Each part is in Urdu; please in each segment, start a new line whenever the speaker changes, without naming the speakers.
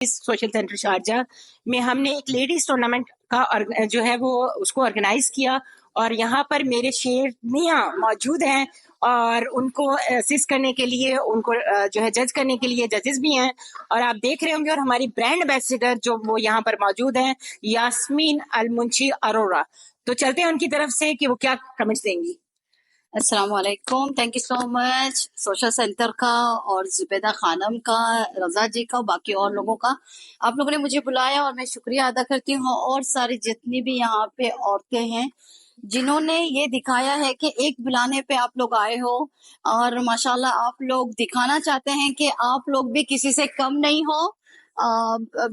سوشل سینٹر شارجہ میں ہم نے ایک لیڈیز ٹورنامنٹ کا جو ہے وہ اس کو آرگنائز کیا، اور یہاں پر میرے شیرنیاں موجود ہیں اور ان کو اسسٹ کرنے کے لیے، ان کو جو ہے جج کرنے کے لیے ججز بھی ہیں، اور آپ دیکھ رہے ہوں گے، اور ہماری برانڈ ایمبیسڈر جو وہ یہاں پر موجود ہیں، یاسمین المنشی ارورا. تو چلتے ہیں ان کی طرف سے کہ وہ کیا کمنٹس دیں گی.
السلام علیکم. Thank you so much social centre کا اور زبیدہ خانم کا، رضا جی کا، باقی اور لوگوں کا. آپ لوگوں نے مجھے بلایا اور میں شکریہ ادا کرتی ہوں، اور ساری جتنی بھی یہاں پہ عورتیں ہیں جنہوں نے یہ دکھایا ہے کہ ایک بلانے پہ آپ لوگ آئے ہو، اور ماشاءاللہ آپ لوگ دکھانا چاہتے ہیں کہ آپ لوگ بھی کسی سے کم نہیں ہو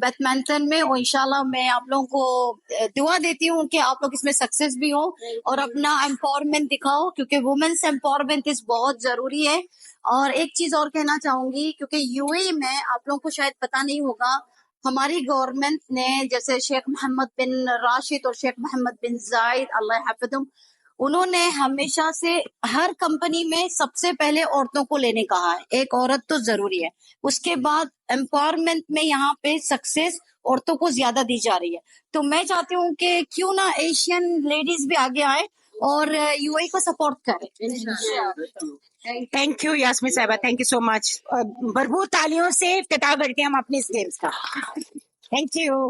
بیڈمنٹن میں. اور انشاءاللہ میں آپ لوگوں کو دعا دیتی ہوں کہ آپ لوگ اس میں سکسیس بھی ہو اور اپنا امپاورمنٹ دکھاؤ، کیونکہ وومنس امپاورمنٹ اس بہت ضروری ہے. اور ایک چیز اور کہنا چاہوں گی، کیونکہ یو اے میں آپ لوگوں کو شاید پتہ نہیں ہوگا، ہماری گورنمنٹ نے جیسے شیخ محمد بن راشد اور شیخ محمد بن زائد اللہ حفظہم، انہوں نے ہمیشہ سے ہر کمپنی میں سب سے پہلے عورتوں کو لینے کہا ہے. ایک عورت تو ضروری ہے. اس کے بعد امپاورمنٹ میں یہاں پہ سکسیس عورتوں کو زیادہ دی جا رہی ہے. تو میں چاہتی ہوں کہ کیوں نہ ایشین لیڈیز بھی آگے آئے اور یو اے کو سپورٹ کرے.
تھینک یو یاسمین صاحبہ، تھینک یو سو مچ. بھرپور تالیوں سے افتتاح کرتے ہیں ہم اپنے اس گیمز کا. Thank you.